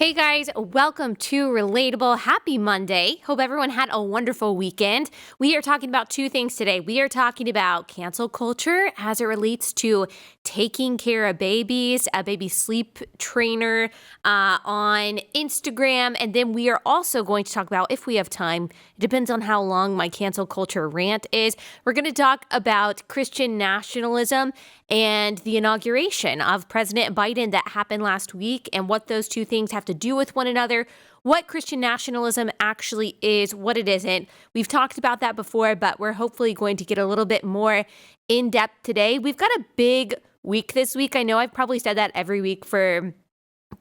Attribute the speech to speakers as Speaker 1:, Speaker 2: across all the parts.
Speaker 1: Hey guys, welcome to Relatable. Happy Monday. Hope everyone had a wonderful weekend. We are talking about two things today. We are talking about cancel culture as it relates to taking care of babies, a baby sleep trainer on Instagram. And then we are also going to talk about, if we have time, it depends on how long my cancel culture rant is. We're going to talk about Christian nationalism and the inauguration of President Biden that happened last week and what those two things have to do with one another, what Christian nationalism actually is, what it isn't. We've talked about that before, but we're hopefully going to get a little bit more in depth today. We've got a big week this week. I know I've probably said that every week for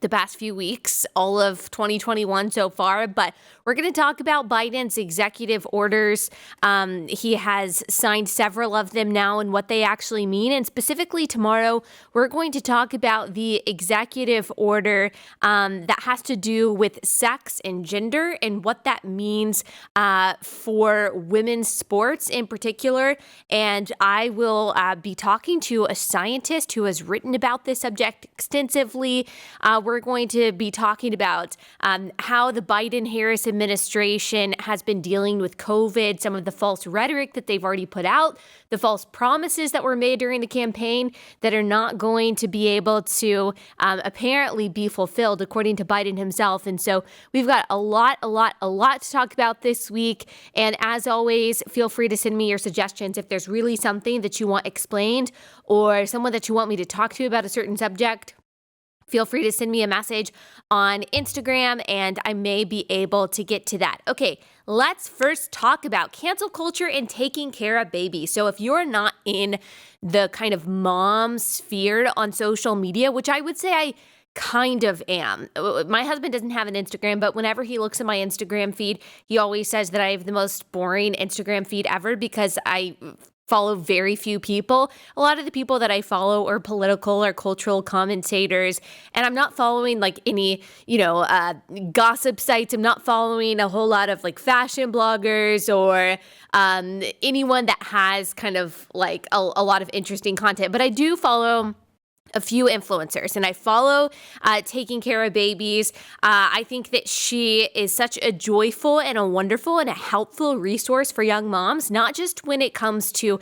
Speaker 1: the past few weeks, all of 2021 so far, but we're going to talk about Biden's executive orders. He has signed several of them now and what they actually mean. And specifically tomorrow, we're going to talk about the executive order that has to do with sex and gender and what that means for women's sports in particular. And I will be talking to a scientist who has written about this subject extensively. We're going to be talking about how the Biden-Harris administration has been dealing with COVID, some of the false rhetoric that they've already put out, the false promises that were made during the campaign that are not going to be able to apparently be fulfilled, according to Biden himself. And so we've got a lot to talk about this week. And as always, feel free to send me your suggestions if there's really something that you want explained or someone that you want me to talk to about a certain subject. Feel free to send me a message on Instagram and I may be able to get to that. Okay, let's first talk about cancel culture and taking care of babies. So if you're not in the kind of mom sphere on social media, which I would say I kind of am. My husband doesn't have an Instagram, but whenever he looks at my Instagram feed, he always says that I have the most boring Instagram feed ever because I follow very few people. A lot of the people that I follow are political or cultural commentators, and I'm not following like any, gossip sites. I'm not following a whole lot of like fashion bloggers or anyone that has kind of like a lot of interesting content. But I do follow a few influencers, and I follow Taking Care of Babies. I think that she is such a joyful and a wonderful and a helpful resource for young moms, not just when it comes to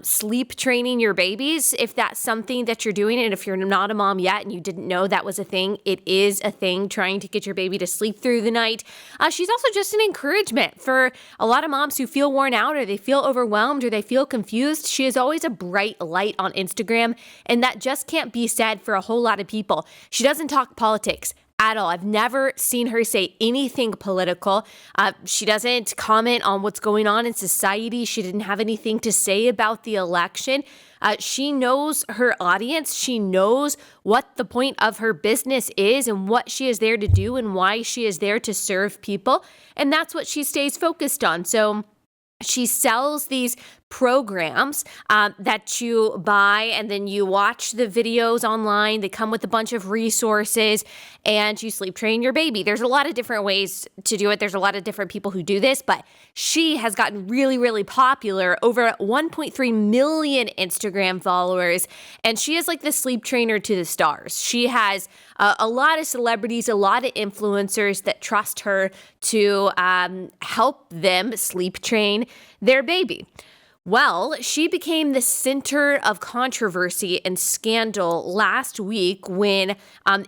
Speaker 1: sleep training your babies, if that's something that you're doing. And if you're not a mom yet and you didn't know that was a thing, it is a thing, trying to get your baby to sleep through the night. She's also just an encouragement for a lot of moms who feel worn out or they feel overwhelmed or they feel confused. She is always a bright light on Instagram, and that just can't be said for a whole lot of people. She doesn't talk politics at all. I've never seen her say anything political. She doesn't comment on what's going on in society. She didn't have anything to say about the election. She knows her audience. She knows what the point of her business is and what she is there to do and why she is there to serve people. And that's what she stays focused on. So she sells these programs that you buy, and then you watch the videos online. They come with a bunch of resources, and you sleep train your baby. There's a lot of different ways to do it. There's a lot of different people who do this, but she has gotten really, really popular, over 1.3 million Instagram followers, and she is like the sleep trainer to the stars. She has a lot of celebrities, a lot of influencers that trust her to help them sleep train their baby. Well, she became the center of controversy and scandal last week when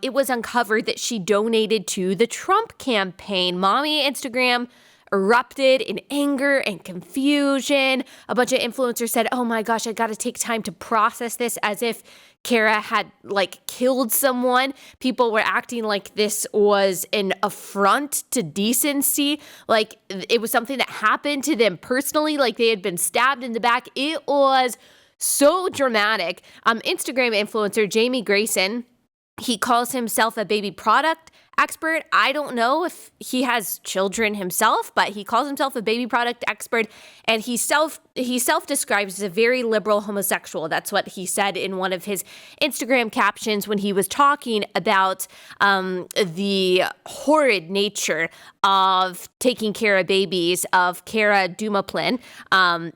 Speaker 1: it was uncovered that she donated to the Trump campaign. Mommy Instagram erupted in anger and confusion. A bunch of influencers said, oh my gosh, I got to take time to process this, as if Kara had like killed someone. People were acting like this was an affront to decency, like it was something that happened to them personally, like they had been stabbed in the back. It was so dramatic. Instagram influencer Jamie Grayson, he calls himself a baby product expert. I don't know if he has children himself, but he calls himself a baby product expert, and he self-describes as a very liberal homosexual. That's what he said in one of his Instagram captions when he was talking about the horrid nature of taking care of babies, of Cara Dumaplin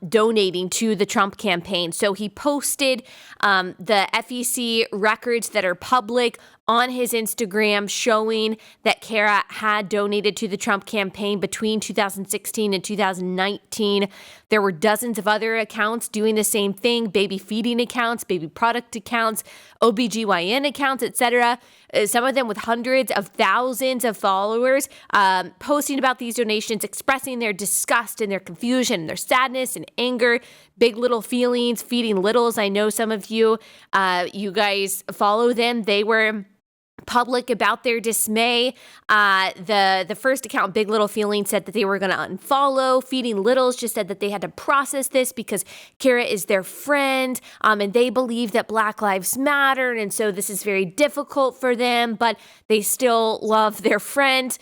Speaker 1: donating to the Trump campaign. So he posted the FEC records that are public on his Instagram showing that Cara had donated to the Trump campaign between 2016 and 2019. There were dozens of other accounts doing the same thing, baby feeding accounts, baby product accounts, OBGYN accounts, etc. Some of them with hundreds of thousands of followers, posting about these donations, expressing their disgust and their confusion, and their sadness and anger, big little feelings, feeding littles. I know some of you, you guys follow them. They were public about their dismay. The first account, Big Little Feeling, said that they were going to unfollow. Feeding Littles just said that they had to process this because Cara is their friend, and they believe that Black Lives Matter, and so this is very difficult for them, but they still love their friend.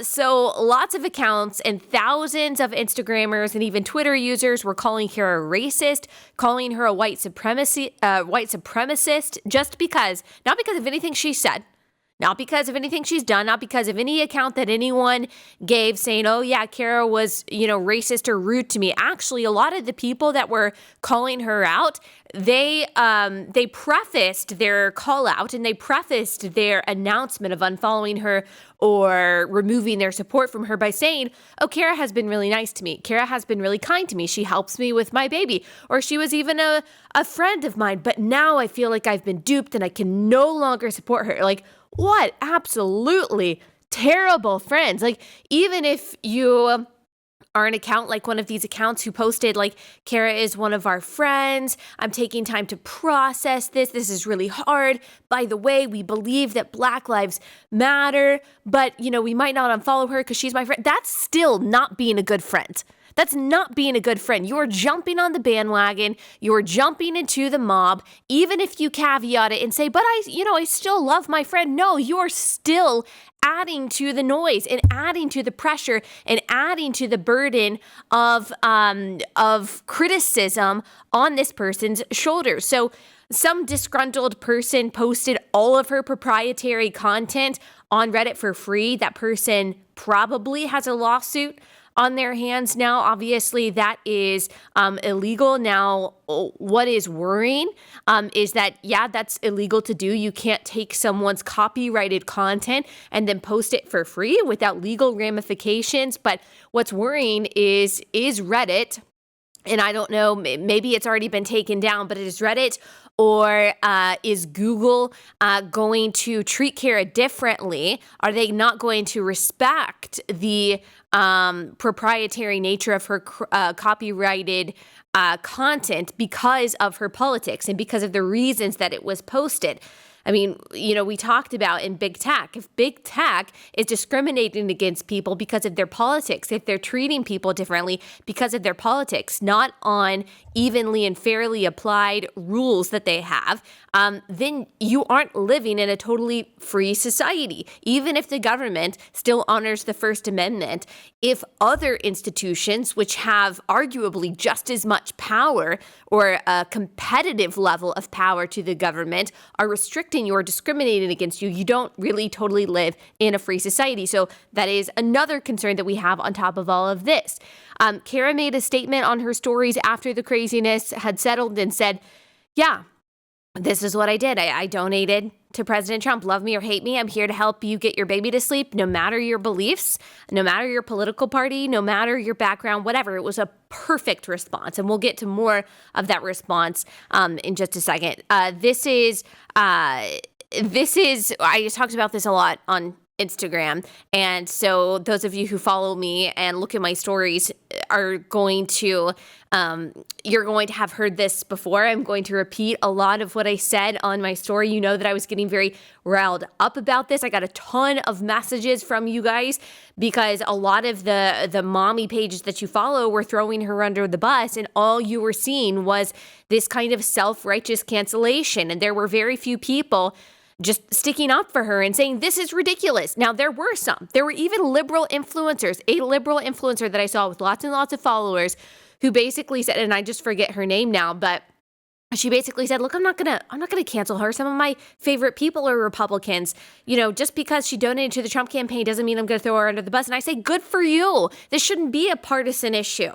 Speaker 1: So lots of accounts and thousands of Instagrammers and even Twitter users were calling Cara racist, calling her a white supremacist, just because, not because of anything she said, not because of anything she's done, not because of any account that anyone gave saying, oh yeah, Cara was, racist or rude to me. Actually, a lot of the people that were calling her out, they prefaced their call out and they prefaced their announcement of unfollowing her or removing their support from her by saying, oh, Cara has been really nice to me. Cara has been really kind to me. She helps me with my baby. Or she was even a friend of mine. But now I feel like I've been duped and I can no longer support her. Like, what absolutely terrible friends. Like, even if you are an account like one of these accounts who posted like, Cara is one of our friends. I'm taking time to process this. This is really hard. By the way, we believe that Black Lives Matter, but we might not unfollow her because she's my friend. That's still not being a good friend. That's not being a good friend. You're jumping on the bandwagon. You're jumping into the mob, even if you caveat it and say, but I still love my friend. No, you're still adding to the noise and adding to the pressure and adding to the burden of criticism on this person's shoulders. So some disgruntled person posted all of her proprietary content on Reddit for free. That person probably has a lawsuit on their hands now. Obviously, that is illegal. Now, what is worrying is that, yeah, that's illegal to do. You can't take someone's copyrighted content and then post it for free without legal ramifications. But what's worrying is Reddit, and I don't know, maybe it's already been taken down, but is Reddit or is Google going to treat Cara differently? Are they not going to respect the proprietary nature of her copyrighted content because of her politics and because of the reasons that it was posted? I mean, we talked about in big tech, if big tech is discriminating against people because of their politics, if they're treating people differently because of their politics, not on evenly and fairly applied rules that they have, then you aren't living in a totally free society. Even if the government still honors the First Amendment, if other institutions, which have arguably just as much power or a competitive level of power to the government, are restricting you or discriminating against you, you don't really totally live in a free society. So that is another concern that we have on top of all of this. Cara made a statement on her stories after the craziness had settled and said, yeah, this is what I did. I donated to President Trump. Love me or hate me, I'm here to help you get your baby to sleep, no matter your beliefs, no matter your political party, no matter your background, whatever. It was a perfect response. And we'll get to more of that response in just a second. This is, I talked about this a lot on Instagram. And so those of you who follow me and look at my stories are going to, you're going to have heard this before. I'm going to repeat a lot of what I said on my story. You know that I was getting very riled up about this. I got a ton of messages from you guys because a lot of the mommy pages that you follow were throwing her under the bus, and all you were seeing was this kind of self-righteous cancellation. And there were very few people just sticking up for her and saying, this is ridiculous. Now, there were some. There were even liberal influencers, a liberal influencer that I saw with lots and lots of followers who basically said, and I just forget her name now, but she basically said, look, I'm not gonna cancel her. Some of my favorite people are Republicans. Just because she donated to the Trump campaign doesn't mean I'm gonna throw her under the bus. And I say, good for you. This shouldn't be a partisan issue.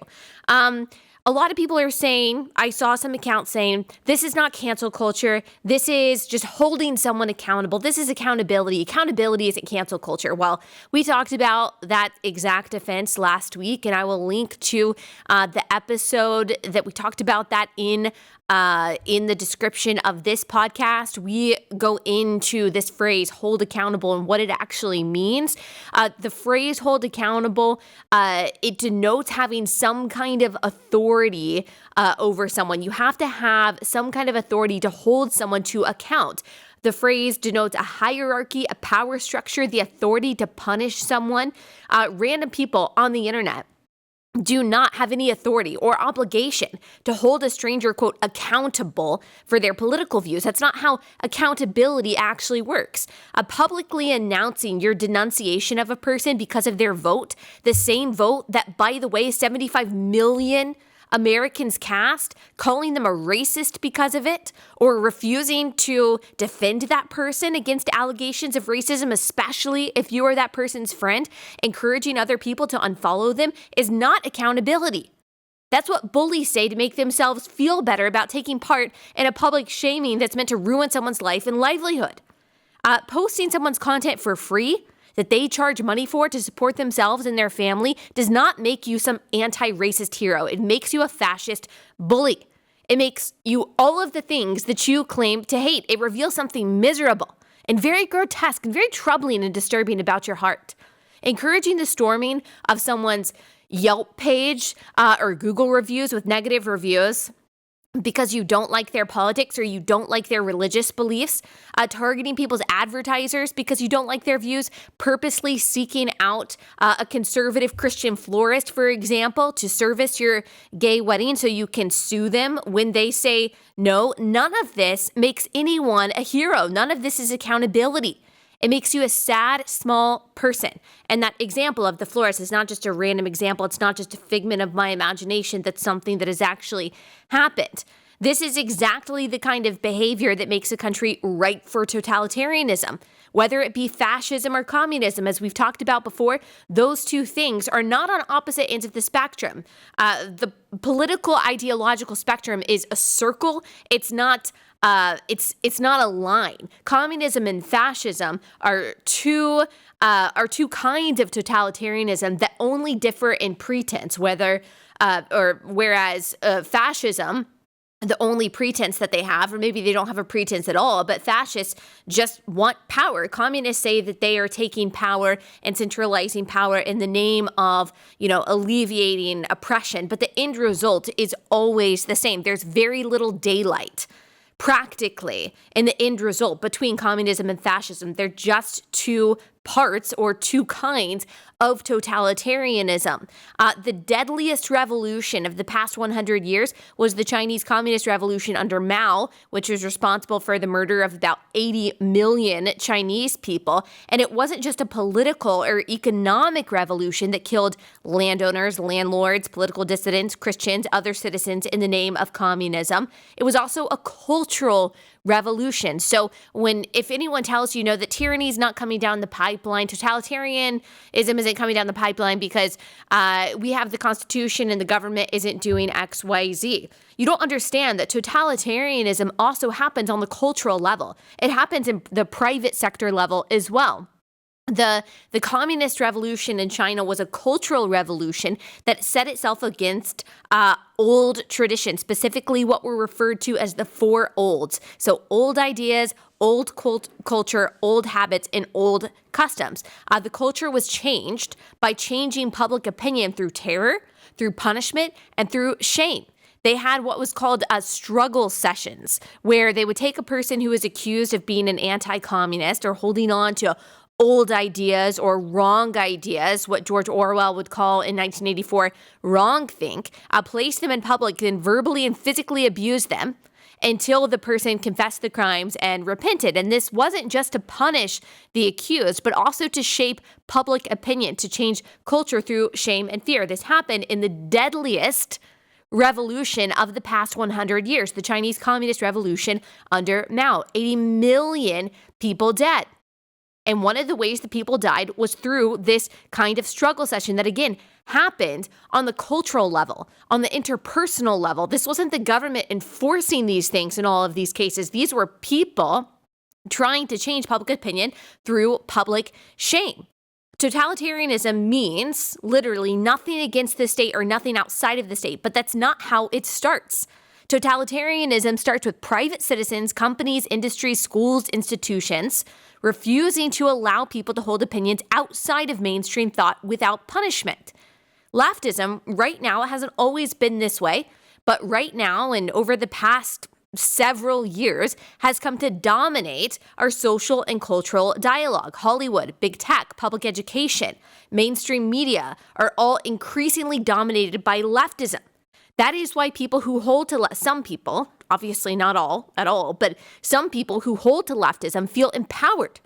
Speaker 1: A lot of people are saying, I saw some accounts saying, this is not cancel culture. This is just holding someone accountable. This is accountability. Accountability isn't cancel culture. Well, we talked about that exact offense last week, and I will link to the episode that we talked about that in the description of this podcast. We go into this phrase, hold accountable, and what it actually means. The phrase hold accountable, it denotes having some kind of authority over someone. You have to have some kind of authority to hold someone to account. The phrase denotes a hierarchy, a power structure, the authority to punish someone. Random people on the internet do not have any authority or obligation to hold a stranger, quote, accountable for their political views. That's not how accountability actually works. Publicly announcing your denunciation of a person because of their vote, the same vote that, by the way, 75 million Americans cast, calling them a racist because of it, or refusing to defend that person against allegations of racism, especially if you are that person's friend, encouraging other people to unfollow them, is not accountability. That's what bullies say to make themselves feel better about taking part in a public shaming that's meant to ruin someone's life and livelihood. Posting someone's content for free that they charge money for to support themselves and their family does not make you some anti-racist hero. It makes you a fascist bully. It makes you all of the things that you claim to hate. It reveals something miserable and very grotesque and very troubling and disturbing about your heart. Encouraging the storming of someone's Yelp page or Google reviews with negative reviews because you don't like their politics or you don't like their religious beliefs, targeting people's advertisers because you don't like their views, purposely seeking out a conservative Christian florist, for example, to service your gay wedding so you can sue them when they say no. None of this makes anyone a hero. None of this is accountability. It makes you a sad, small person. And that example of the florist is not just a random example. It's not just a figment of my imagination. That's something that has actually happened. This is exactly the kind of behavior that makes a country ripe for totalitarianism. Whether it be fascism or communism, as we've talked about before, those two things are not on opposite ends of the spectrum. The political ideological spectrum is a circle. It's not not a line. Communism and fascism are two kinds of totalitarianism that only differ in pretense. Whereas fascism, the only pretense that they have, or maybe they don't have a pretense at all, but fascists just want power. Communists say that they are taking power and centralizing power in the name of, alleviating oppression. But the end result is always the same. There's very little daylight practically in the end result between communism and fascism. They're just two parts or two kinds of totalitarianism. The deadliest revolution of the past 100 years was the Chinese Communist Revolution under Mao, which was responsible for the murder of about 80 million Chinese people. And it wasn't just a political or economic revolution that killed landowners, landlords, political dissidents, Christians, other citizens in the name of communism. It was also a cultural revolution. So if anyone tells you, that tyranny is not coming down the pipeline, totalitarianism isn't coming down the pipeline because we have the Constitution and the government isn't doing X, Y, Z. You don't understand that totalitarianism also happens on the cultural level. It happens in the private sector level as well. The communist revolution in China was a cultural revolution that set itself against old traditions, specifically what were referred to as the four olds. So old ideas, old culture, old habits, and old customs. The culture was changed by changing public opinion through terror, through punishment, and through shame. They had what was called struggle sessions, where they would take a person who was accused of being an anti-communist or holding on to old ideas or wrong ideas, what George Orwell would call in 1984 wrongthink, place them in public, then verbally and physically abuse them until the person confessed the crimes and repented. And this wasn't just to punish the accused, but also to shape public opinion, to change culture through shame and fear. This happened in the deadliest revolution of the past 100 years, the Chinese Communist Revolution under Mao. 80 million people dead. And one of the ways that people died was through this kind of struggle session that, again, happened on the cultural level, on the interpersonal level. This wasn't the government enforcing these things in all of these cases. These were people trying to change public opinion through public shame. Totalitarianism means literally nothing against the state or nothing outside of the state, but that's not how it starts. Totalitarianism starts with private citizens, companies, industries, schools, institutions, refusing to allow people to hold opinions outside of mainstream thought without punishment. Leftism right now hasn't always been this way, but right now and over the past several years has come to dominate our social and cultural dialogue. Hollywood, big tech, public education, mainstream media are all increasingly dominated by leftism. That is why people who hold to some people, obviously not all at all, but some people who hold to leftism feel empowered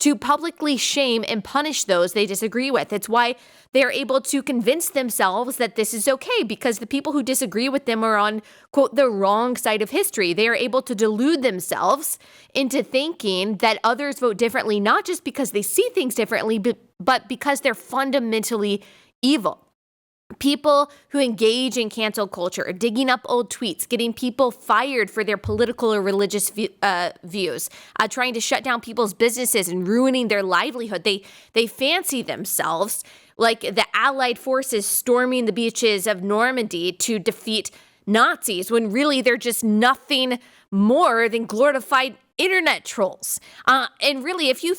Speaker 1: to publicly shame and punish those they disagree with. It's why they are able to convince themselves that this is okay, because the people who disagree with them are on, quote, the wrong side of history. They are able to delude themselves into thinking that others vote differently, not just because they see things differently, but because they're fundamentally evil. People who engage in cancel culture, digging up old tweets, getting people fired for their political or religious views, trying to shut down people's businesses and ruining their livelihood. They fancy themselves like the Allied forces storming the beaches of Normandy to defeat Nazis, when really they're just nothing more than glorified internet trolls. And really, if you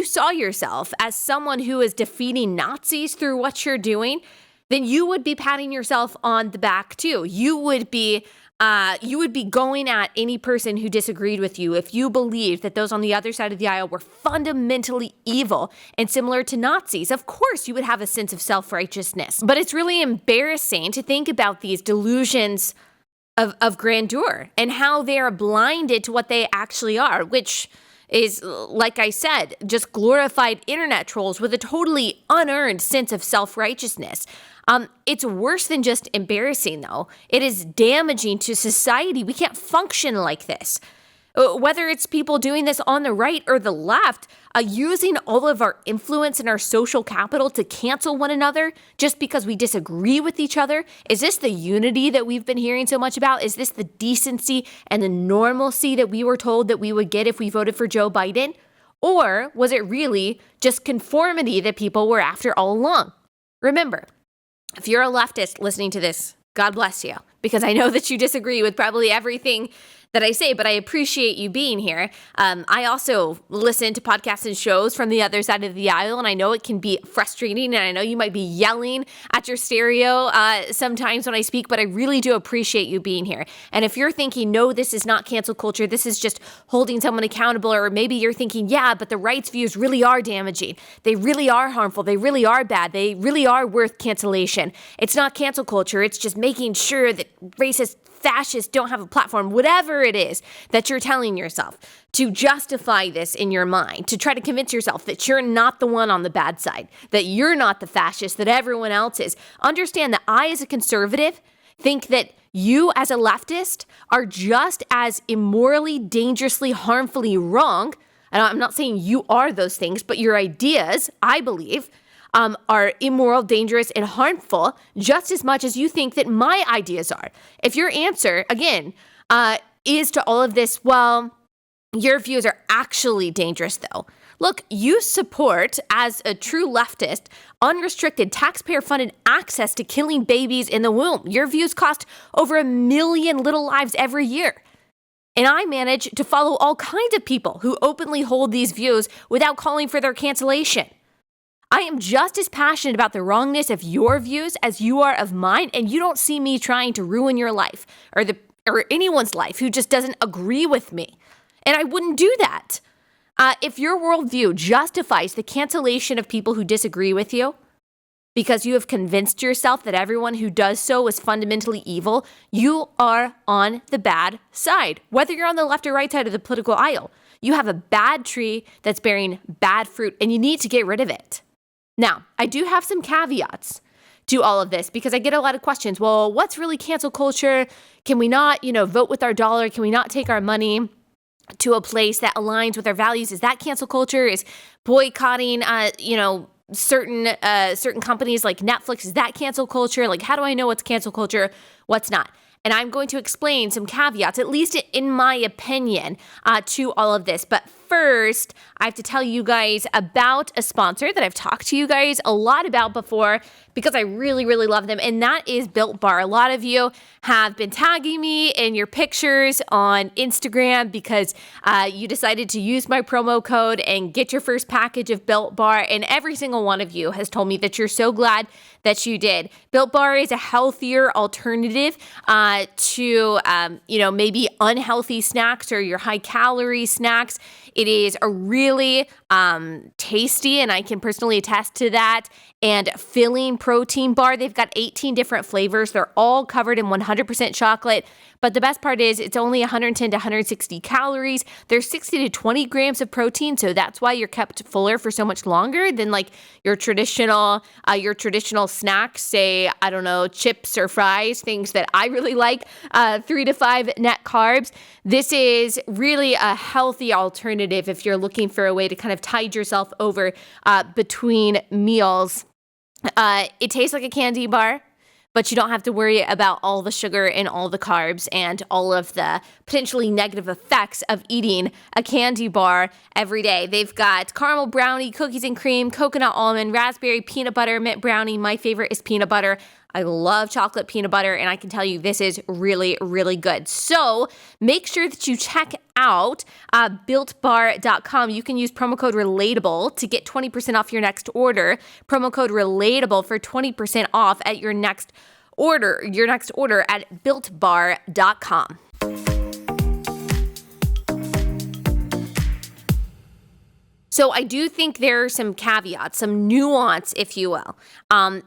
Speaker 1: saw yourself as someone who is defeating Nazis through what you're doing, then you would be patting yourself on the back too. You would be going at any person who disagreed with you if you believed that those on the other side of the aisle were fundamentally evil and similar to Nazis. Of course, you would have a sense of self-righteousness. But it's really embarrassing to think about these delusions of grandeur and how they are blinded to what they actually are, which is, like I said, just glorified internet trolls with a totally unearned sense of self-righteousness. It's worse than just embarrassing, though. It is damaging to society. We can't function like this. Whether it's people doing this on the right or the left, using all of our influence and our social capital to cancel one another just because we disagree with each other. Is this the unity that we've been hearing so much about? Is this the decency and the normalcy that we were told that we would get if we voted for Joe Biden? Or was it really just conformity that people were after all along? Remember, if you're a leftist listening to this, God bless you, because I know that you disagree with probably everything that I say, but I appreciate you being here. I also listen to podcasts and shows from the other side of the aisle, and I know it can be frustrating, and I know you might be yelling at your stereo sometimes when I speak, but I really do appreciate you being here. And if you're thinking, no, this is not cancel culture, this is just holding someone accountable, or maybe you're thinking, yeah, but the right's views really are damaging. They really are harmful. They really are bad. They really are worth cancellation. It's not cancel culture. It's just making sure that racist fascists don't have a platform, whatever it is that you're telling yourself to justify this in your mind, to try to convince yourself that you're not the one on the bad side, that you're not the fascist, that everyone else is. Understand that I, as a conservative, think that you, as a leftist, are just as immorally, dangerously, harmfully wrong. And I'm not saying you are those things, but your ideas, I believe, are immoral, dangerous, and harmful just as much as you think that my ideas are. If your answer, again, is to all of this, well, your views are actually dangerous, though. Look, you support, as a true leftist, unrestricted taxpayer-funded access to killing babies in the womb. Your views cost over 1 million little lives every year. And I manage to follow all kinds of people who openly hold these views without calling for their cancellation. I am just as passionate about the wrongness of your views as you are of mine, and you don't see me trying to ruin your life or anyone's life who just doesn't agree with me. And I wouldn't do that. If your worldview justifies the cancellation of people who disagree with you because you have convinced yourself that everyone who does so is fundamentally evil, you are on the bad side. Whether you're on the left or right side of the political aisle, you have a bad tree that's bearing bad fruit, and you need to get rid of it. Now, I do have some caveats to all of this, because I get a lot of questions. Well, what's really cancel culture? Can we not, vote with our dollar? Can we not take our money to a place that aligns with our values? Is that cancel culture? Is boycotting, certain companies like Netflix, is that cancel culture? Like, how do I know what's cancel culture, what's not? And I'm going to explain some caveats, at least in my opinion, to all of this. But first, I have to tell you guys about a sponsor that I've talked to you guys a lot about before, because I really, really love them, and that is Built Bar. A lot of you have been tagging me in your pictures on Instagram because you decided to use my promo code and get your first package of Built Bar, and every single one of you has told me that you're so glad that you did. Built Bar is a healthier alternative to, maybe unhealthy snacks or your high-calorie snacks. It is a really tasty, and I can personally attest to that, and filling protein bar. They've got 18 different flavors. They're all covered in 100% chocolate. But the best part is it's only 110 to 160 calories. There's 60 to 20 grams of protein, so that's why you're kept fuller for so much longer than like your traditional snacks, say, I don't know, chips or fries, things that I really like, 3 to 5 net carbs. This is really a healthy alternative if you're looking for a way to kind of tide yourself over between meals. It tastes like a candy bar, but you don't have to worry about all the sugar and all the carbs and all of the potentially negative effects of eating a candy bar every day. They've got caramel brownie, cookies and cream, coconut almond, raspberry, peanut butter, mint brownie. My favorite is peanut butter. I love chocolate peanut butter, and I can tell you this is really, really good. So make sure that you check out BuiltBar.com. You can use promo code RELATABLE to get 20% off your next order. Promo code RELATABLE for 20% off at your next order at BuiltBar.com. So I do think there are some caveats, some nuance, if you will,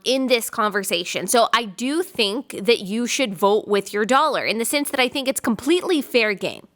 Speaker 1: in this conversation. So I do think that you should vote with your dollar, in the sense that I think it's completely fair game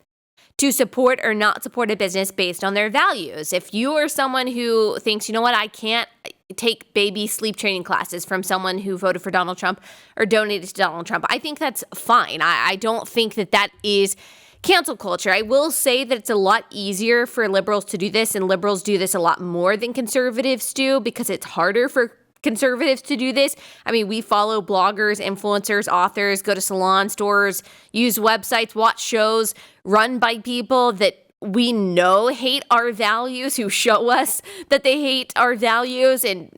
Speaker 1: to support or not support a business based on their values. If you are someone who thinks, you know what, I can't take baby sleep training classes from someone who voted for Donald Trump or donated to Donald Trump, I think that's fine. I don't think that is cancel culture. I will say that it's a lot easier for liberals to do this, and liberals do this a lot more than conservatives do, because it's harder for conservatives to do this. I mean, we follow bloggers, influencers, authors, go to salon stores, use websites, watch shows run by people that we know hate our values, who show us that they hate our values and,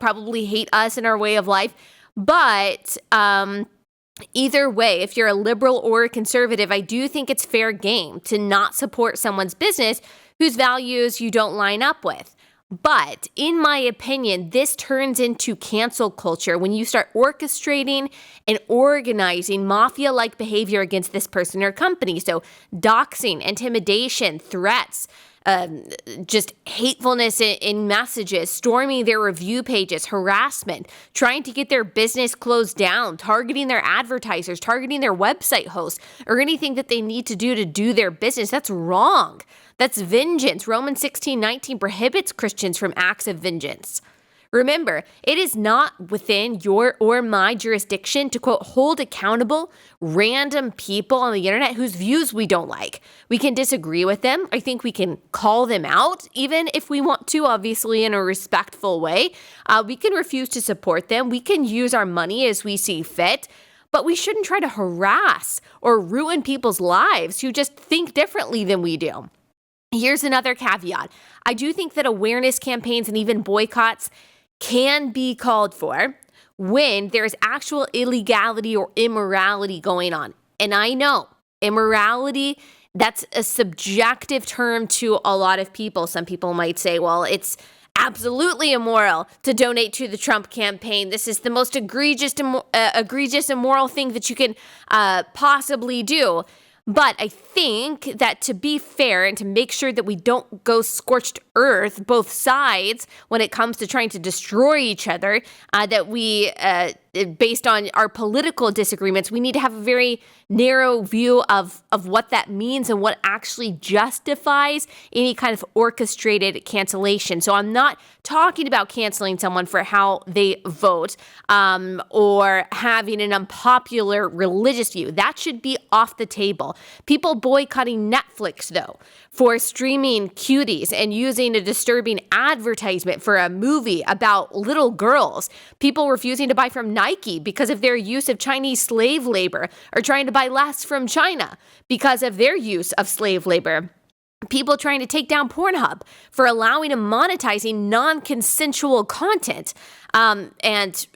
Speaker 1: probably hate us and our way of life. But, either way, if you're a liberal or a conservative, I do think it's fair game to not support someone's business whose values you don't line up with. But in my opinion, this turns into cancel culture when you start orchestrating and organizing mafia-like behavior against this person or company. So doxing, intimidation, threats, just hatefulness in messages, storming their review pages, harassment, trying to get their business closed down, targeting their advertisers, targeting their website hosts, or anything that they need to do their business. That's wrong. That's vengeance. Romans 16:19 prohibits Christians from acts of vengeance. Remember, it is not within your or my jurisdiction to, quote, hold accountable random people on the internet whose views we don't like. We can disagree with them. I think we can call them out, even if we want to, obviously in a respectful way. We can refuse to support them. We can use our money as we see fit. But we shouldn't try to harass or ruin people's lives who just think differently than we do. Here's another caveat. I do think that awareness campaigns and even boycotts can be called for when there's actual illegality or immorality going on. And I know immorality, that's a subjective term to a lot of people. Some people might say, well, it's absolutely immoral to donate to the Trump campaign. This is the most egregious, immoral thing that you can possibly do. But I think that to be fair and to make sure that we don't go scorched earth, both sides, when it comes to trying to destroy each other, that we, based on our political disagreements, we need to have a very narrow view of what that means and what actually justifies any kind of orchestrated cancellation. So I'm not talking about canceling someone for how they vote, or having an unpopular religious view. That should be off the table. People boycotting Netflix, though, for streaming cuties and using a disturbing advertisement for a movie about little girls. People refusing to buy from Nike because of their use of Chinese slave labor, or trying to buy less from China because of their use of slave labor. People trying to take down Pornhub for allowing and monetizing non-consensual content, and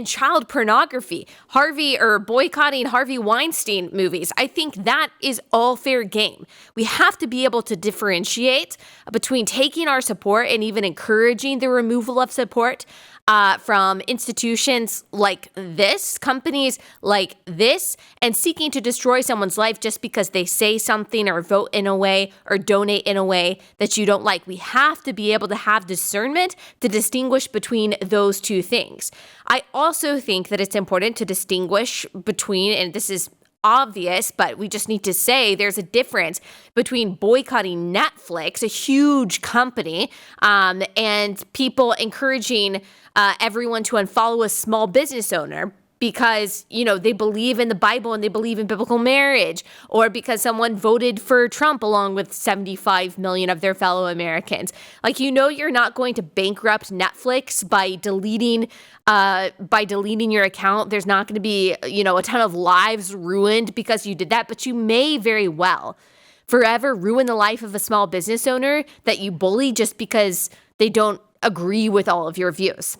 Speaker 1: child pornography, boycotting Harvey Weinstein movies. I think that is all fair game. We have to be able to differentiate between taking our support and even encouraging the removal of support from institutions like this, companies like this, and seeking to destroy someone's life just because they say something or vote in a way or donate in a way that you don't like. We have to be able to have discernment to distinguish between those two things. I also think that it's important to distinguish between, and this is obvious, but we just need to say there's a difference between boycotting Netflix, a huge company, and people encouraging everyone to unfollow a small business owner because, they believe in the Bible and they believe in biblical marriage, or because someone voted for Trump along with 75 million of their fellow Americans. You're not going to bankrupt Netflix by deleting your account. There's not going to be, a ton of lives ruined because you did that, but you may very well forever ruin the life of a small business owner that you bully just because they don't agree with all of your views.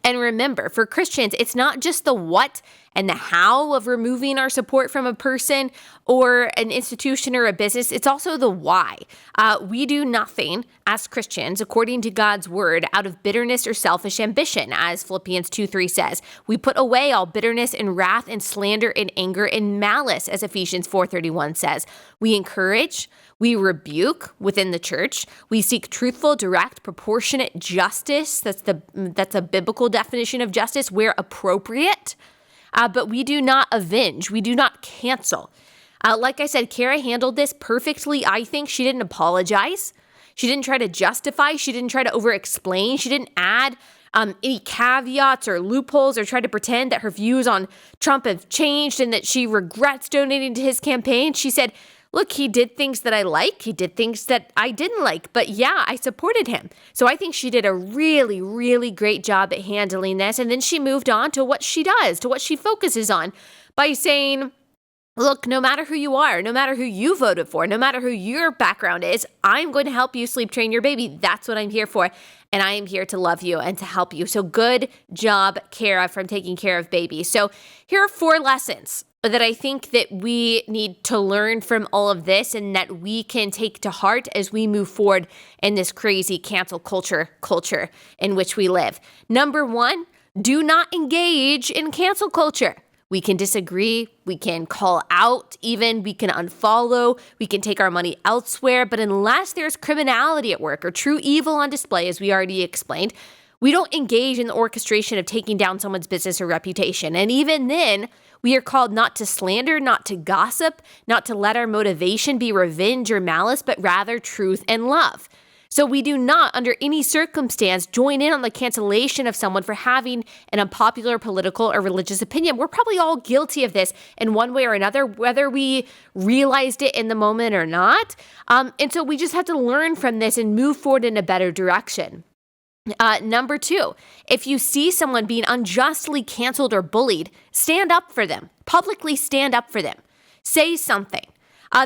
Speaker 1: And remember, for Christians, it's not just the what and the how of removing our support from a person or an institution or a business. It's also the why. We do nothing as Christians, according to God's word, out of bitterness or selfish ambition, as Philippians 2:3 says. We put away all bitterness and wrath and slander and anger and malice, as Ephesians 4:31 says. We encourage, we rebuke within the church. We seek truthful, direct, proportionate justice. That's a biblical definition of justice where appropriate. But we do not avenge. We do not cancel. Like I said, Kara handled this perfectly. I think she didn't apologize. She didn't try to justify. She didn't try to over-explain. She didn't add any caveats or loopholes or try to pretend that her views on Trump have changed and that she regrets donating to his campaign. She said, look, he did things that I like. He did things that I didn't like. But yeah, I supported him. So I think she did a really, really great job at handling this. And then she moved on to what she does, to what she focuses on by saying, look, no matter who you are, no matter who you voted for, no matter who your background is, I'm going to help you sleep train your baby. That's what I'm here for. And I am here to love you and to help you. So good job, Kara, from taking care of baby. So here are 4 lessons that I think that we need to learn from all of this and that we can take to heart as we move forward in this crazy cancel culture in which we live. Number 1, do not engage in cancel culture. We can disagree, we can call out even, we can unfollow, we can take our money elsewhere, but unless there's criminality at work or true evil on display, as we already explained, we don't engage in the orchestration of taking down someone's business or reputation. And even then, we are called not to slander, not to gossip, not to let our motivation be revenge or malice, but rather truth and love. So we do not, under any circumstance, join in on the cancellation of someone for having an unpopular political or religious opinion. We're probably all guilty of this in one way or another, whether we realized it in the moment or not. And so we just have to learn from this and move forward in a better direction. Number 2, if you see someone being unjustly canceled or bullied, stand up for them. Publicly stand up for them. Say something.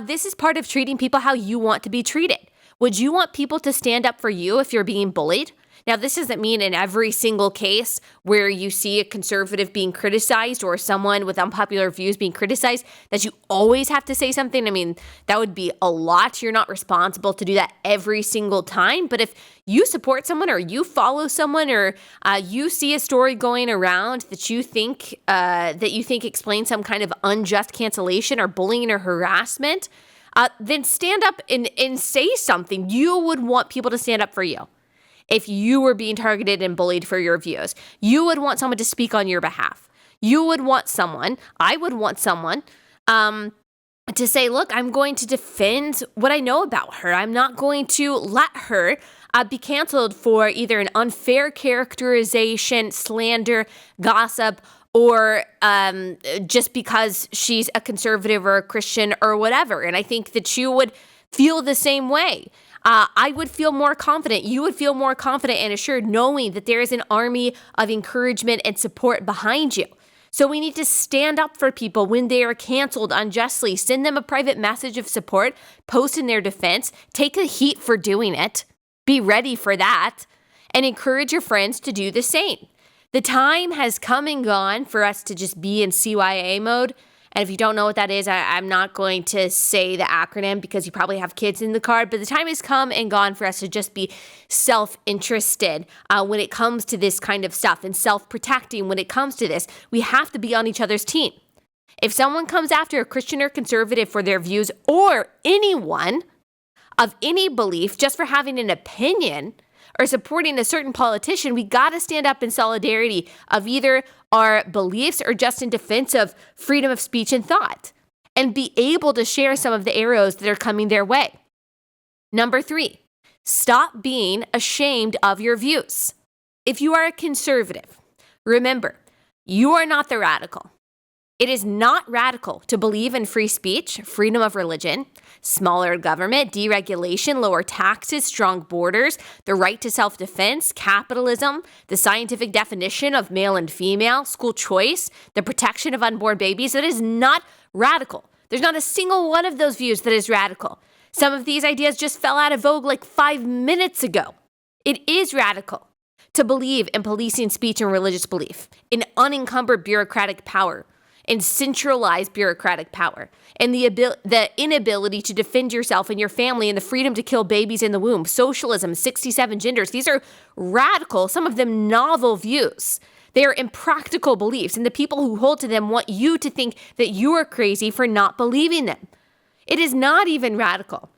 Speaker 1: This is part of treating people how you want to be treated. Would you want people to stand up for you if you're being bullied? Now, this doesn't mean in every single case where you see a conservative being criticized or someone with unpopular views being criticized that you always have to say something. I mean, that would be a lot. You're not responsible to do that every single time. But if you support someone or you follow someone or you see a story going around that you think explains some kind of unjust cancellation or bullying or harassment, then stand up and say something. You would want people to stand up for you. If you were being targeted and bullied for your views, you would want someone to speak on your behalf. You would want someone, I would want someone to say, look, I'm going to defend what I know about her. I'm not going to let her be canceled for either an unfair characterization, slander, gossip, or just because she's a conservative or a Christian or whatever. And I think that you would feel the same way. I would feel more confident. You would feel more confident and assured knowing that there is an army of encouragement and support behind you. So we need to stand up for people when they are canceled unjustly. Send them a private message of support, post in their defense, take the heat for doing it, be ready for that, and encourage your friends to do the same. The time has come and gone for us to just be in CYA mode. And if you don't know what that is, I'm not going to say the acronym because you probably have kids in the car, but the time has come and gone for us to just be self-interested when it comes to this kind of stuff and self-protecting when it comes to this. We have to be on each other's team. If someone comes after a Christian or conservative for their views or anyone of any belief just for having an opinion or supporting a certain politician, we got to stand up in solidarity of either our beliefs or just in defense of freedom of speech and thought and be able to share some of the arrows that are coming their way. Number 3, stop being ashamed of your views. If you are a conservative, remember, you are not the radical. It is not radical to believe in free speech, freedom of religion, smaller government, deregulation, lower taxes, strong borders, the right to self-defense, capitalism, the scientific definition of male and female, school choice, the protection of unborn babies. That is not radical. There's not a single one of those views that is radical. Some of these ideas just fell out of vogue like 5 minutes ago. It is radical to believe in policing speech and religious belief, in unencumbered bureaucratic power, and centralized bureaucratic power, and the inability to defend yourself and your family and the freedom to kill babies in the womb, socialism, 67 genders. These are radical, some of them novel views. They are impractical beliefs, and the people who hold to them want you to think that you are crazy for not believing them. It is not even radical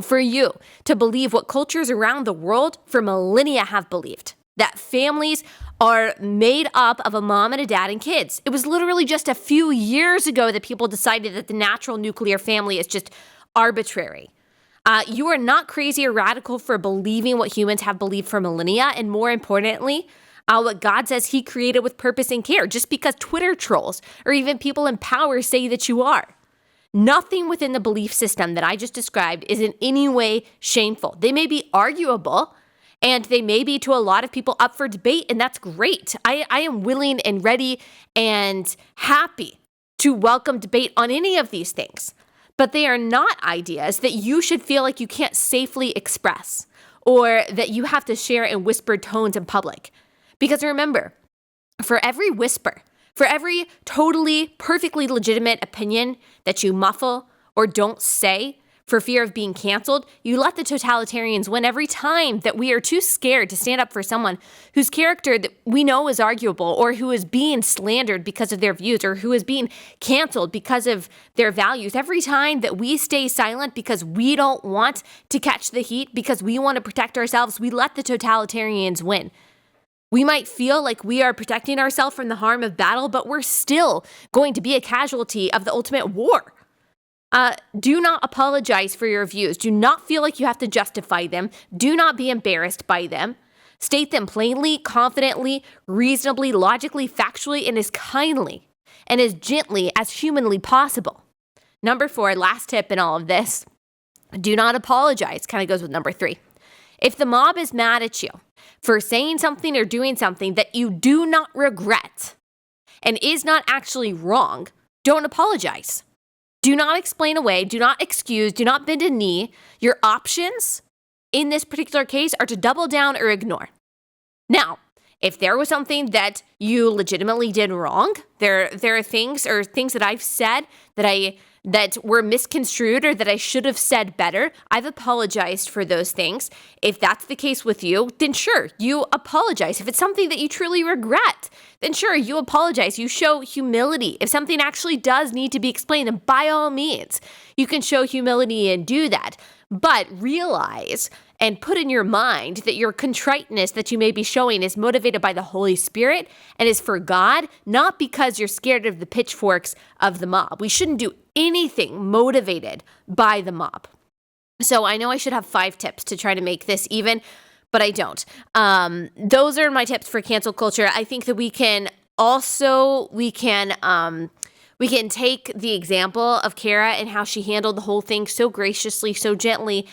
Speaker 1: for you to believe what cultures around the world for millennia have believed, that families are made up of a mom and a dad and kids. It was literally just a few years ago that people decided that the natural nuclear family is just arbitrary. You are not crazy or radical for believing what humans have believed for millennia, and more importantly, what God says he created with purpose and care, just because Twitter trolls or even people in power say that you are. Nothing within the belief system that I just described is in any way shameful. They may be arguable, and they may be to a lot of people up for debate, and that's great. I am willing and ready and happy to welcome debate on any of these things. But they are not ideas that you should feel like you can't safely express or that you have to share in whispered tones in public. Because remember, for every whisper, for every totally, perfectly legitimate opinion that you muffle or don't say, for fear of being canceled, you let the totalitarians win every time that we are too scared to stand up for someone whose character that we know is arguable or who is being slandered because of their views or who is being canceled because of their values. Every time that we stay silent because we don't want to catch the heat, because we want to protect ourselves, we let the totalitarians win. We might feel like we are protecting ourselves from the harm of battle, but we're still going to be a casualty of the ultimate war. Do not apologize for your views. Do not feel like you have to justify them. Do not be embarrassed by them. State them plainly, confidently, reasonably, logically, factually, and as kindly and as gently as humanly possible. Number 4, last tip in all of this, do not apologize. Kind of goes with number 3. If the mob is mad at you for saying something or doing something that you do not regret and is not actually wrong, don't apologize. Do not explain away, do not excuse, do not bend a knee. Your options in this particular case are to double down or ignore. Now, If there was something that you legitimately did wrong, there are things that I've said that were misconstrued or that I should have said better. I've apologized for those things. If that's the case with you, then sure, you apologize. If it's something that you truly regret, then sure, you apologize. You show humility. If something actually does need to be explained, then by all means, you can show humility and do that. But realize and put in your mind that your contriteness that you may be showing is motivated by the Holy Spirit and is for God, not because you're scared of the pitchforks of the mob. We shouldn't do anything motivated by the mob. So I know I should have 5 tips to try to make this even, but I don't. Those are my tips for cancel culture. I think that we can take the example of Kara and how she handled the whole thing so graciously, so gently,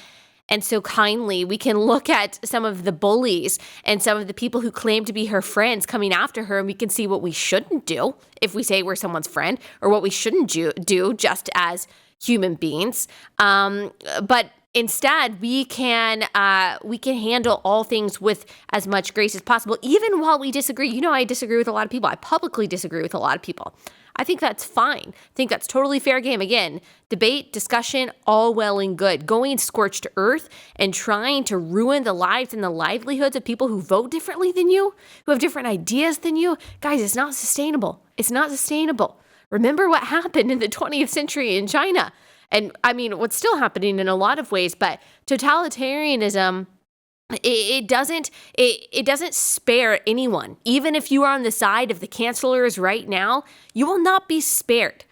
Speaker 1: and so kindly. We can look at some of the bullies and some of the people who claim to be her friends coming after her, and we can see what we shouldn't do if we say we're someone's friend, or what we shouldn't do just as human beings. But instead, we can handle all things with as much grace as possible, even while we disagree. You know, I disagree with a lot of people. I publicly disagree with a lot of people. I think that's fine. I think that's totally fair game. Again, debate, discussion, all well and good. Going scorched earth and trying to ruin the lives and the livelihoods of people who vote differently than you, who have different ideas than you, guys, it's not sustainable. It's not sustainable. Remember what happened in the 20th century in China. And I mean, what's still happening in a lot of ways, but totalitarianism, it doesn't spare anyone. Even if you are on the side of the cancelers right now, you will not be spared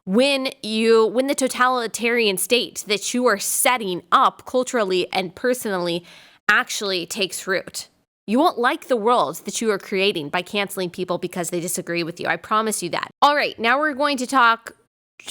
Speaker 1: when the totalitarian state that you are setting up culturally and personally actually takes root. You won't like the world that you are creating by canceling people because they disagree with you. I promise you that. All right, now we're going to talk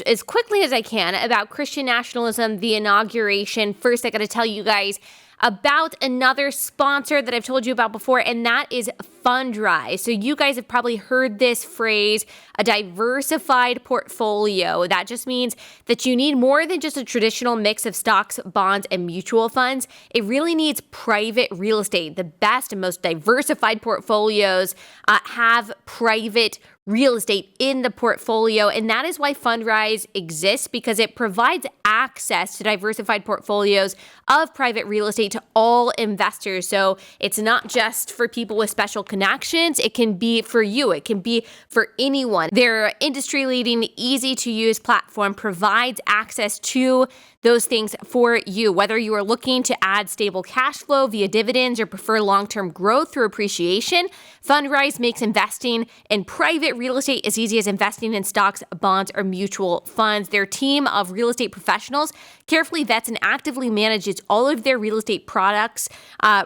Speaker 1: as quickly as I can about Christian nationalism, the inauguration. First, I got to tell you guys about another sponsor that I've told you about before, and that is Fundrise. So you guys have probably heard this phrase, a diversified portfolio. That just means that you need more than just a traditional mix of stocks, bonds, and mutual funds. It really needs private real estate. The best and most diversified portfolios have private real estate in the portfolio, and that is why Fundrise exists, because it provides access to diversified portfolios of private real estate to all investors. So it's not just for people with special connections. It can be for you. It can be for anyone. Their industry-leading, easy-to-use platform provides access to those things for you. Whether you are looking to add stable cash flow via dividends or prefer long-term growth through appreciation, Fundrise makes investing in private real estate as easy as investing in stocks, bonds, or mutual funds. Their team of real estate professionals carefully vets and actively manages all of their real estate products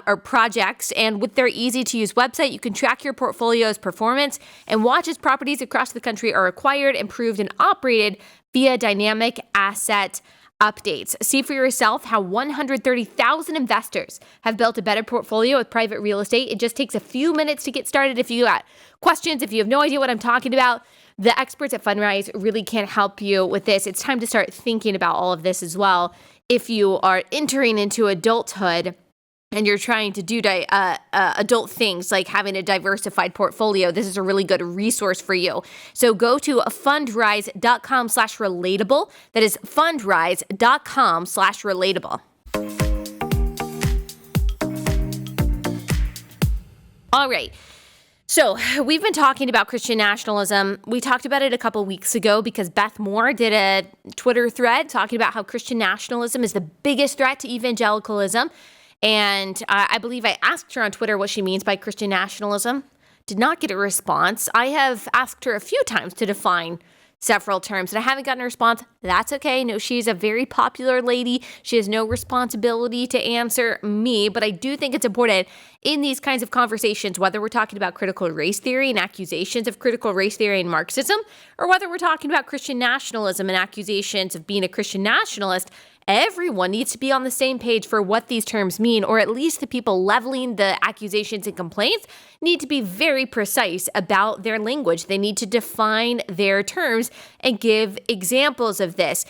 Speaker 1: or projects. And with their easy-to-use website, you can track your portfolio's performance and watch as properties across the country are acquired, improved, and operated via dynamic asset updates. See for yourself how 130,000 investors have built a better portfolio with private real estate. It just takes a few minutes to get started. If you got questions, if you have no idea what I'm talking about, the experts at Fundrise really can help you with this. It's time to start thinking about all of this as well. If you are entering into adulthood and you're trying to do adult things like having a diversified portfolio, this is a really good resource for you. So go to fundrise.com/relatable. That is fundrise.com/relatable. All right. So we've been talking about Christian nationalism. We talked about it a couple weeks ago because Beth Moore did a Twitter thread talking about how Christian nationalism is the biggest threat to evangelicalism. And I believe I asked her on Twitter what she means by Christian nationalism. Did not get a response. I have asked her a few times to define several terms, and I haven't gotten a response. That's okay. No, she's a very popular lady. She has no responsibility to answer me, but I do think it's important in these kinds of conversations, whether we're talking about critical race theory and accusations of critical race theory and Marxism, or whether we're talking about Christian nationalism and accusations of being a Christian nationalist everyone needs to be on the same page for what these terms mean, or at least the people leveling the accusations and complaints need to be very precise about their language. They need to define their terms and give examples of this.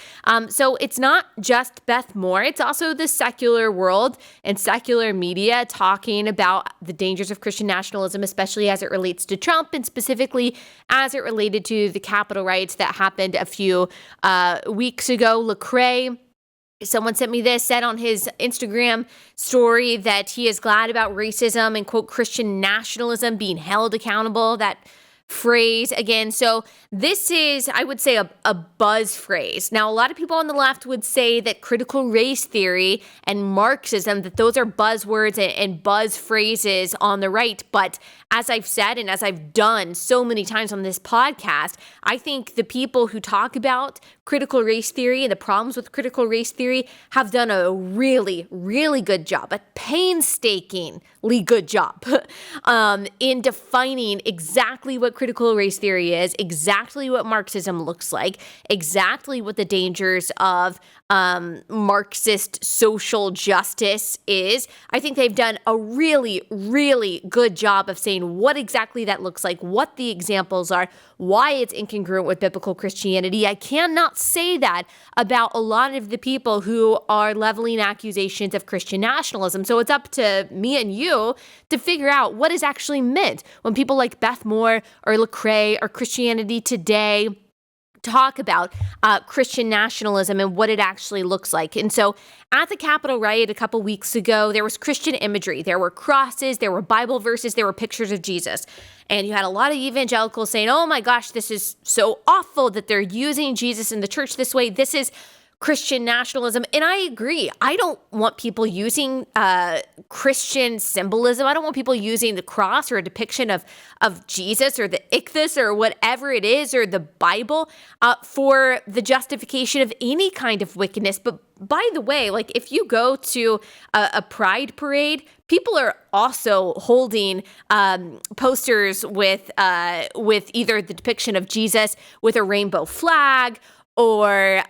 Speaker 1: So it's not just Beth Moore, it's also the secular world and secular media talking about the dangers of Christian nationalism, especially as it relates to Trump and specifically as it related to the Capitol riots that happened a few weeks ago. Lecrae, someone sent me this, said on his Instagram story that he is glad about racism and, quote, Christian nationalism being held accountable. That phrase again. So this is, I would say, a buzz phrase. Now, a lot of people on the left would say that critical race theory and Marxism, that those are buzzwords and buzz phrases on the right. But as I've said, and as I've done so many times on this podcast, I think the people who talk about critical race theory and the problems with critical race theory have done a really, really good job, a painstakingly good job in defining exactly what critical race theory is, exactly what Marxism looks like, exactly what the dangers of Marxist social justice is. I think they've done a really, really good job of saying what exactly that looks like, what the examples are, why it's incongruent with biblical Christianity. I cannot say that about a lot of the people who are leveling accusations of Christian nationalism. So it's up to me and you to figure out what is actually meant when people like Beth Moore or Lecrae or Christianity Today talk about Christian nationalism and what it actually looks like. And so at the Capitol riot a couple weeks ago, there was Christian imagery. There were crosses, there were Bible verses, there were pictures of Jesus. And you had a lot of evangelicals saying, oh my gosh, this is so awful that they're using Jesus in the church this way. This is Christian nationalism. And I agree. I don't want people using Christian symbolism. I don't want people using the cross or a depiction of Jesus or the ichthus or whatever it is, or the Bible for the justification of any kind of wickedness. But by the way, like if you go to a pride parade, people are also holding posters with either the depiction of Jesus with a rainbow flag or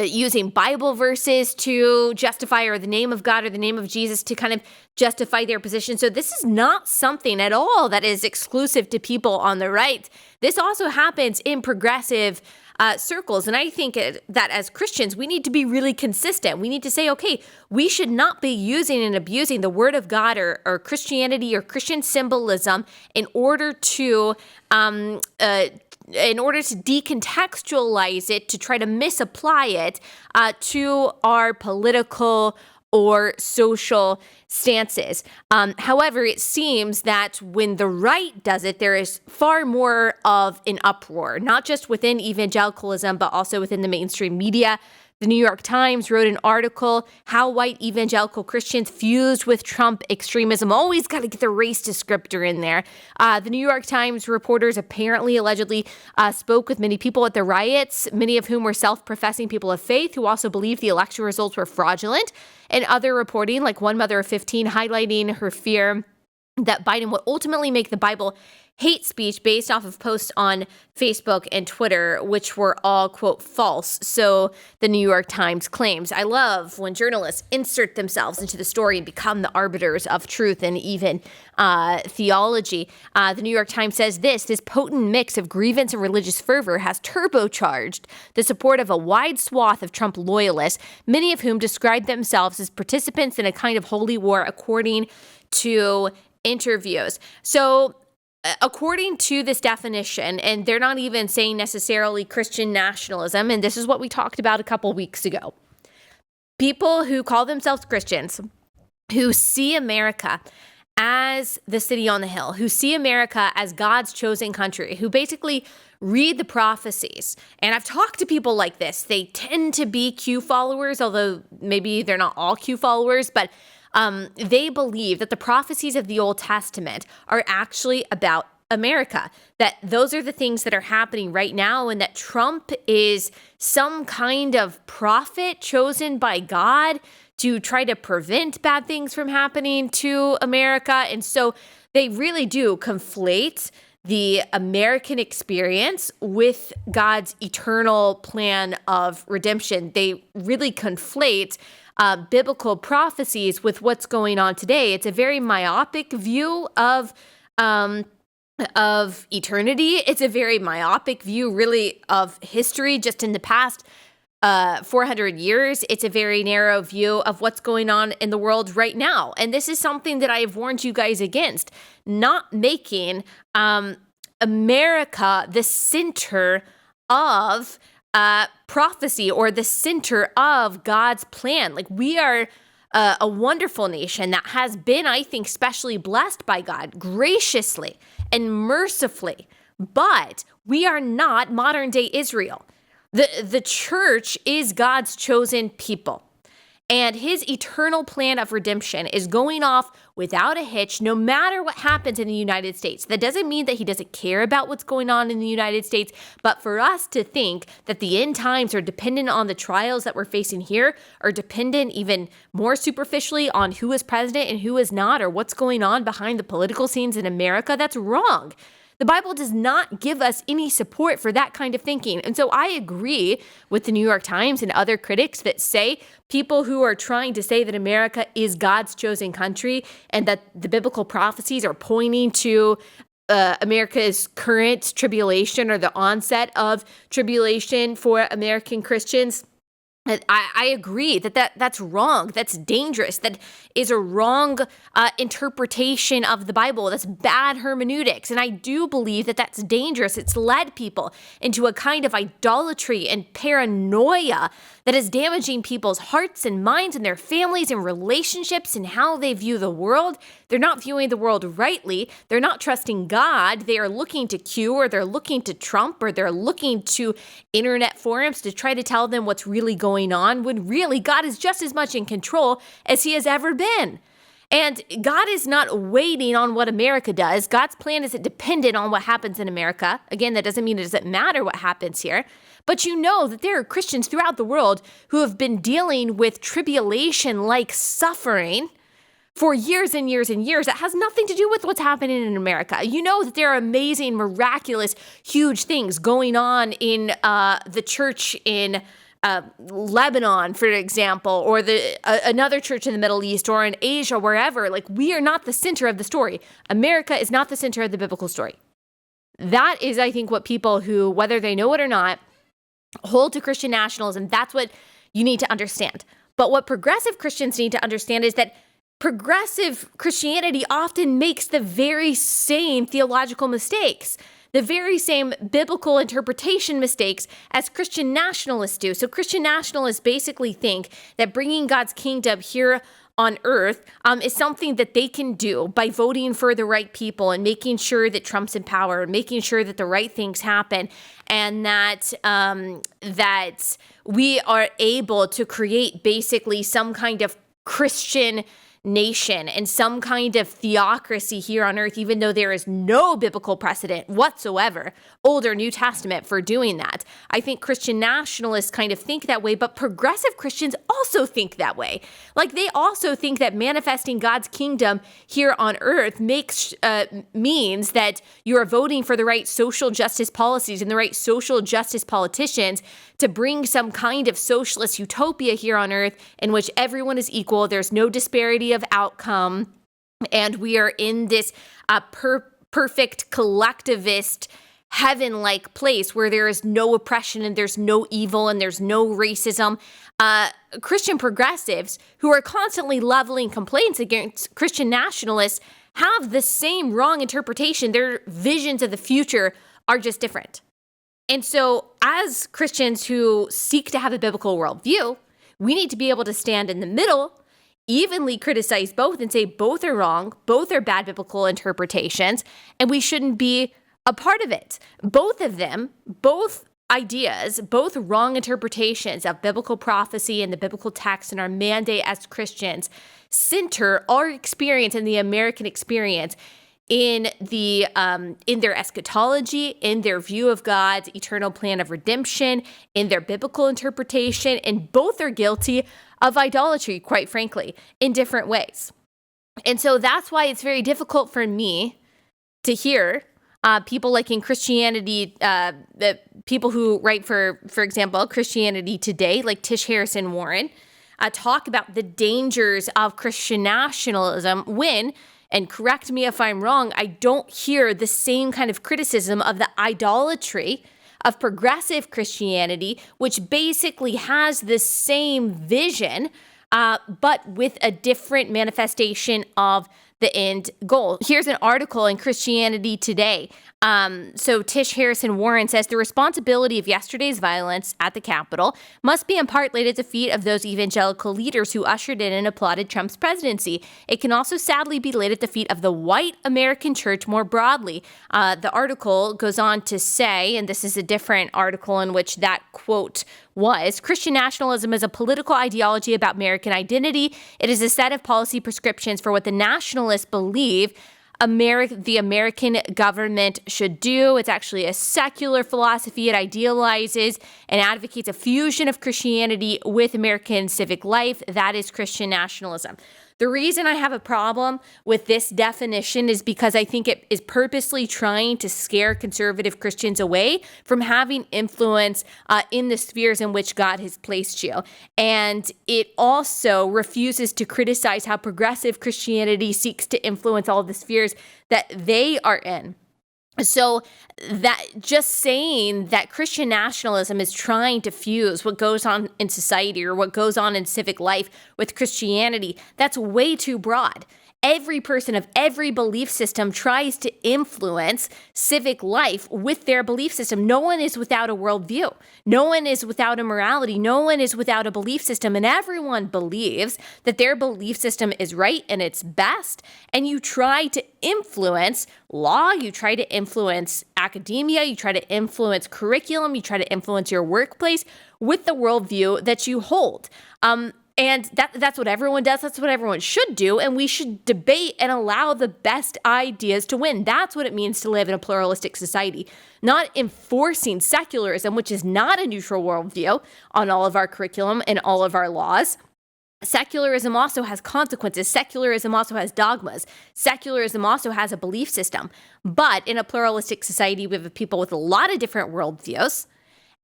Speaker 1: using Bible verses to justify, or the name of God or the name of Jesus to kind of justify their position. So this is not something at all that is exclusive to people on the right. This also happens in progressive circles. And I think that as Christians, we need to be really consistent. We need to say, okay, we should not be using and abusing the word of God or Christianity or Christian symbolism in order to decontextualize it, to try to misapply it to our political or social stances. However, it seems that when the right does it, there is far more of an uproar, not just within evangelicalism, but also within the mainstream media. The New York Times wrote an article, How White Evangelical Christians Fused with Trump Extremism. Always got to get the race descriptor in there. The New York Times reporters allegedly spoke with many people at the riots, many of whom were self-professing people of faith who also believed the election results were fraudulent. And other reporting, like one mother of 15, highlighting her fear that Biden would ultimately make the Bible hate speech based off of posts on Facebook and Twitter, which were all, quote, false. So the New York Times claims. I love when journalists insert themselves into the story and become the arbiters of truth and even theology. The New York Times says this potent mix of grievance and religious fervor has turbocharged the support of a wide swath of Trump loyalists, many of whom describe themselves as participants in a kind of holy war, according to interviews. So according to this definition, and they're not even saying necessarily Christian nationalism, and this is what we talked about a couple weeks ago, people who call themselves Christians, who see America as the city on the hill, who see America as God's chosen country, who basically read the prophecies. And I've talked to people like this. They tend to be Q followers, although maybe they're not all Q followers, but they believe that the prophecies of the Old Testament are actually about America, that those are the things that are happening right now, and that Trump is some kind of prophet chosen by God to try to prevent bad things from happening to America. And so they really do conflate the American experience with God's eternal plan of redemption. They really conflate biblical prophecies with what's going on today. It's a very myopic view of eternity. It's a very myopic view, really, of history just in the past 400 years. It's a very narrow view of what's going on in the world right now. And this is something that I have warned you guys against, not making America the center of prophecy or the center of God's plan. Like, we are a wonderful nation that has been, I think, specially blessed by God graciously and mercifully, but we are not modern day Israel. The church is God's chosen people, and his eternal plan of redemption is going off without a hitch, no matter what happens in the United States. That doesn't mean that he doesn't care about what's going on in the United States, but for us to think that the end times are dependent on the trials that we're facing here, or dependent even more superficially on who is president and who is not, or what's going on behind the political scenes in America, that's wrong. The Bible does not give us any support for that kind of thinking. And so I agree with the New York Times and other critics that say people who are trying to say that America is God's chosen country and that the biblical prophecies are pointing to America's current tribulation or the onset of tribulation for American Christians. I agree that's wrong. That's dangerous. That is a wrong interpretation of the Bible. That's bad hermeneutics. And I do believe that that's dangerous. It's led people into a kind of idolatry and paranoia that is damaging people's hearts and minds and their families and relationships and how they view the world. They're not viewing the world rightly. They're not trusting God. They are looking to Q, or they're looking to Trump, or they're looking to internet forums to try to tell them what's really going on, when really God is just as much in control as he has ever been. And God is not waiting on what America does. God's plan isn't dependent on what happens in America. Again, that doesn't mean it doesn't matter what happens here. But you know that there are Christians throughout the world who have been dealing with tribulation-like suffering for years and years and years. That has nothing to do with what's happening in America. You know that there are amazing, miraculous, huge things going on in the church in Lebanon, for example, or another church in the Middle East or in Asia, wherever. Like, we are not the center of the story. America is not the center of the biblical story. That is, I think, what people who, whether they know it or not, hold to Christian nationalism. That's what you need to understand. But what progressive Christians need to understand is that progressive Christianity often makes the very same theological mistakes, the very same biblical interpretation mistakes as Christian nationalists do. So Christian nationalists basically think that bringing God's kingdom here on earth is something that they can do by voting for the right people and making sure that Trump's in power and making sure that the right things happen, and that that we are able to create basically some kind of Christian nation and some kind of theocracy here on earth, even though there is no biblical precedent whatsoever, Old or New Testament, for doing that. I think Christian nationalists kind of think that way, but progressive Christians also think that way. Like, they also think that manifesting God's kingdom here on earth means that you are voting for the right social justice policies and the right social justice politicians to bring some kind of socialist utopia here on earth in which everyone is equal, there's no disparity of outcome, and we are in this perfect collectivist heaven-like place where there is no oppression and there's no evil and there's no racism. Christian progressives who are constantly leveling complaints against Christian nationalists have the same wrong interpretation. Their visions of the future are just different. And so as Christians who seek to have a biblical worldview, we need to be able to stand in the middle, evenly criticize both and say both are wrong, both are bad biblical interpretations, and we shouldn't be a part of it. Both of them, both ideas, both wrong interpretations of biblical prophecy and the biblical text and our mandate as Christians center our experience and the American experience in their eschatology, in their view of God's eternal plan of redemption, in their biblical interpretation, and both are guilty of idolatry, quite frankly, in different ways. And so that's why it's very difficult for me to hear People like in Christianity, the people who write for example, Christianity Today, like Tish Harrison Warren, talk about the dangers of Christian nationalism when, and correct me if I'm wrong, I don't hear the same kind of criticism of the idolatry of progressive Christianity, which basically has the same vision, but with a different manifestation of the end goal. Here's an article in Christianity Today. So Tish Harrison Warren says the responsibility of yesterday's violence at the Capitol must be in part laid at the feet of those evangelical leaders who ushered in and applauded Trump's presidency. It can also sadly be laid at the feet of the white American church more broadly. The article goes on to say, and this is a different article in which that quote was, Christian nationalism is a political ideology about American identity. It is a set of policy prescriptions for what the nationalists believe the American government should do. It's actually a secular philosophy. It idealizes and advocates a fusion of Christianity with American civic life. That is Christian nationalism. The reason I have a problem with this definition is because I think it is purposely trying to scare conservative Christians away from having influence in the spheres in which God has placed you. And it also refuses to criticize how progressive Christianity seeks to influence all the spheres that they are in. So that just saying that Christian nationalism is trying to fuse what goes on in society or what goes on in civic life with Christianity, that's way too broad. Every person of every belief system tries to influence civic life with their belief system. No one is without a worldview. No one is without a morality. No one is without a belief system. And everyone believes that their belief system is right and it's best. And you try to influence law. You try to influence academia. You try to influence curriculum. You try to influence your workplace with the worldview that you hold. And that's what everyone does. That's what everyone should do. And we should debate and allow the best ideas to win. That's what it means to live in a pluralistic society, not enforcing secularism, which is not a neutral worldview, on all of our curriculum and all of our laws. Secularism also has consequences. Secularism also has dogmas. Secularism also has a belief system. But in a pluralistic society, we have people with a lot of different worldviews.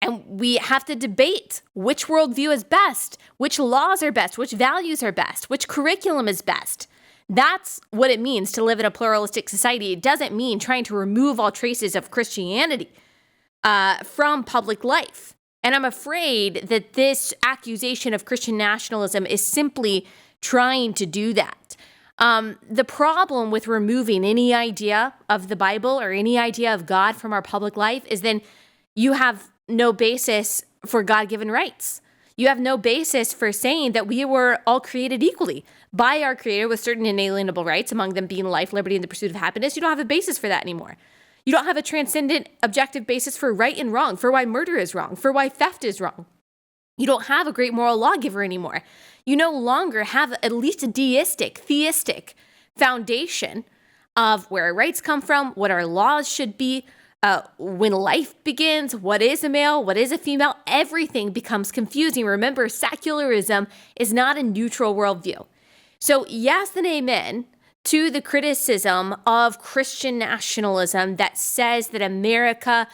Speaker 1: And we have to debate which worldview is best, which laws are best, which values are best, which curriculum is best. That's what it means to live in a pluralistic society. It doesn't mean trying to remove all traces of Christianity from public life. And I'm afraid that this accusation of Christian nationalism is simply trying to do that. The problem with removing any idea of the Bible or any idea of God from our public life is then you have no basis for God-given rights. You have no basis for saying that we were all created equally by our Creator with certain inalienable rights, among them being life, liberty, and the pursuit of happiness. You don't have a basis for that anymore. You don't have a transcendent, objective basis for right and wrong, for why murder is wrong, for why theft is wrong. You don't have a great moral lawgiver anymore. You no longer have at least a theistic foundation of where our rights come from, what our laws should be, when life begins, what is a male, what is a female, everything becomes confusing. Remember, secularism is not a neutral worldview. So yes and amen to the criticism of Christian nationalism that says that America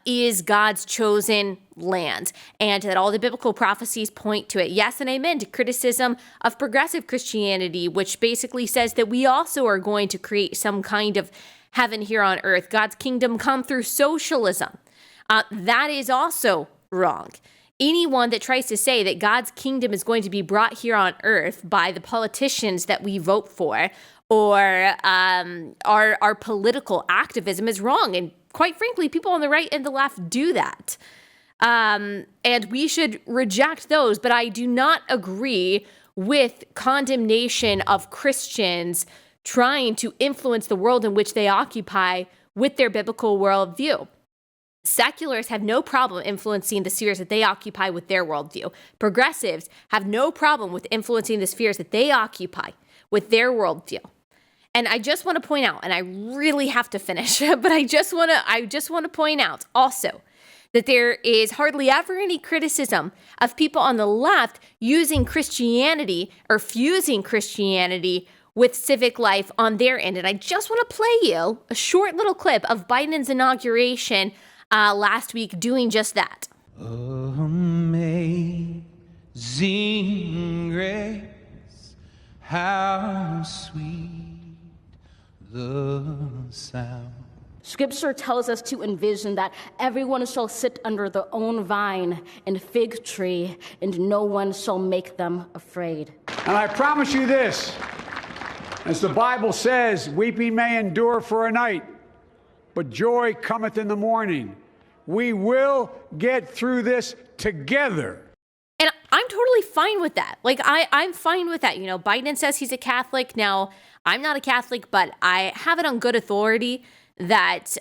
Speaker 1: is God's chosen land and that all the biblical prophecies point to it. Yes and amen to criticism of progressive Christianity, which basically says that we also are going to create some kind of heaven here on earth, God's kingdom come through socialism. That is also wrong. Anyone that tries to say that God's kingdom is going to be brought here on earth by the politicians that we vote for or our political activism is wrong. And quite frankly, people on the right and the left do that. And we should reject those. But I do not agree with condemnation of Christians trying to influence the world in which they occupy with their biblical worldview. Seculars have no problem influencing the spheres that they occupy with their worldview. Progressives have no problem with influencing the spheres that they occupy with their worldview. And I just want to point out, and I really have to finish, but I just want to point out also that there is hardly ever any criticism of people on the left using Christianity or fusing Christianity with civic life on their end. And I just want to play you a short little clip of Biden's inauguration last week doing just that.
Speaker 2: Amazing grace, how sweet the sound.
Speaker 3: Scripture tells us to envision that everyone shall sit under their own vine and fig tree, and no one shall make them afraid.
Speaker 4: And I promise you this, as the Bible says, weeping may endure for a night, but joy cometh in the morning. We will get through this together.
Speaker 1: And I'm totally fine with that. Like, I'm fine with that. You know, Biden says he's a Catholic. Now, I'm not a Catholic, but I have it on good authority that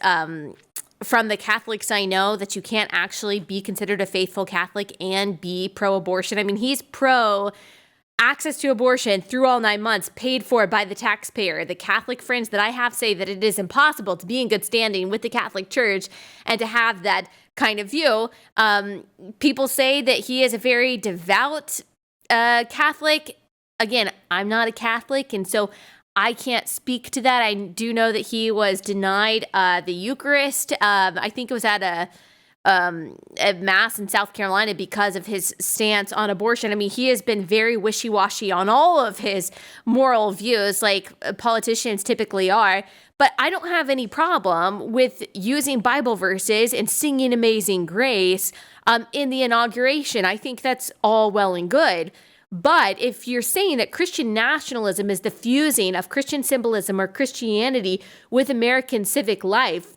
Speaker 1: from the Catholics I know that you can't actually be considered a faithful Catholic and be pro-abortion. I mean, he's pro access to abortion through all 9 months, paid for by the taxpayer. The Catholic friends that I have say that it is impossible to be in good standing with the Catholic Church and to have that kind of view. People say that he is a very devout Catholic. Again, I'm not a Catholic, and so I can't speak to that. I do know that he was denied the Eucharist. I think it was at a mass in South Carolina because of his stance on abortion. I mean, he has been very wishy-washy on all of his moral views, like politicians typically are. But I don't have any problem with using Bible verses and singing Amazing Grace in the inauguration. I think that's all well and good. But if you're saying that Christian nationalism is the fusing of Christian symbolism or Christianity with American civic life,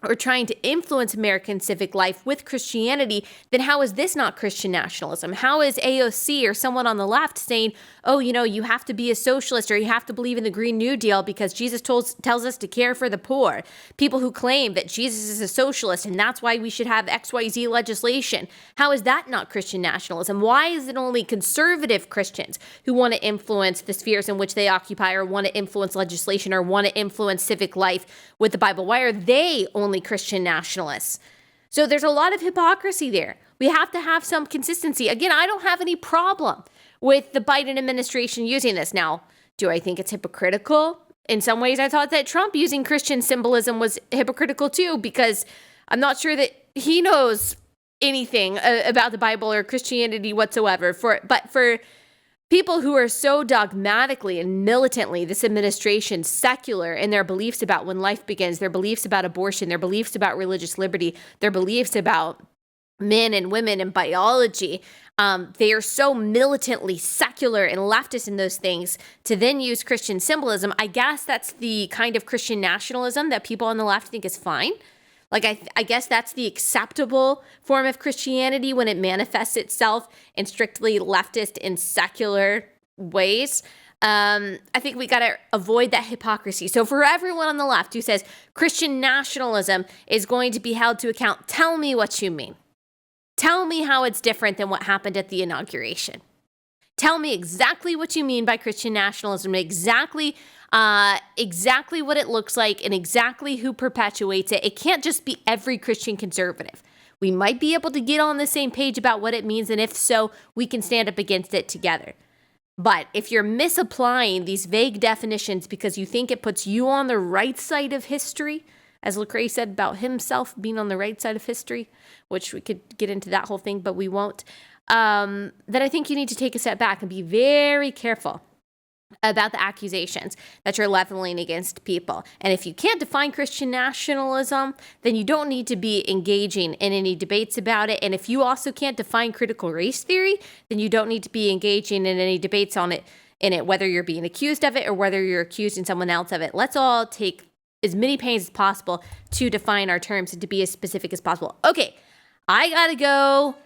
Speaker 1: or trying to influence American civic life with Christianity, then how is this not Christian nationalism? How is AOC or someone on the left saying, oh, you know, you have to be a socialist or you have to believe in the Green New Deal because Jesus tells us to care for the poor? People who claim that Jesus is a socialist and that's why we should have XYZ legislation. How is that not Christian nationalism? Why is it only conservative Christians who want to influence the spheres in which they occupy or want to influence legislation or want to influence civic life with the Bible? Why are they only Christian nationalists? So there's a lot of hypocrisy there. We have to have some consistency. Again, I don't have any problem with the Biden administration using this. Now, do I think it's hypocritical? In some ways, I thought that Trump using Christian symbolism was hypocritical too, because I'm not sure that he knows anything about the Bible or Christianity whatsoever. But for people who are so dogmatically and militantly, this administration, secular in their beliefs about when life begins, their beliefs about abortion, their beliefs about religious liberty, their beliefs about men and women and biology, they are so militantly secular and leftist in those things to then use Christian symbolism. I guess that's the kind of Christian nationalism that people on the left think is fine. Like, I guess that's the acceptable form of Christianity when it manifests itself in strictly leftist and secular ways. I think we got to avoid that hypocrisy. So for everyone on the left who says Christian nationalism is going to be held to account, tell me what you mean. Tell me how it's different than what happened at the inauguration. Tell me exactly what you mean by Christian nationalism, exactly what it looks like and exactly who perpetuates it. It can't just be every Christian conservative. We might be able to get on the same page about what it means, and if so, we can stand up against it together. But if you're misapplying these vague definitions because you think it puts you on the right side of history, as Lecrae said about himself being on the right side of history, which we could get into that whole thing, but we won't, then I think you need to take a step back and be very careful about the accusations that you're leveling against people. And if you can't define Christian nationalism, then you don't need to be engaging in any debates about it. And if you also can't define critical race theory, then you don't need to be engaging in any debates on it, whether you're being accused of it or whether you're accusing someone else of it. Let's all take as many pains as possible to define our terms and to be as specific as possible. Okay, I gotta go.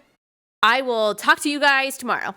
Speaker 1: I will talk to you guys tomorrow.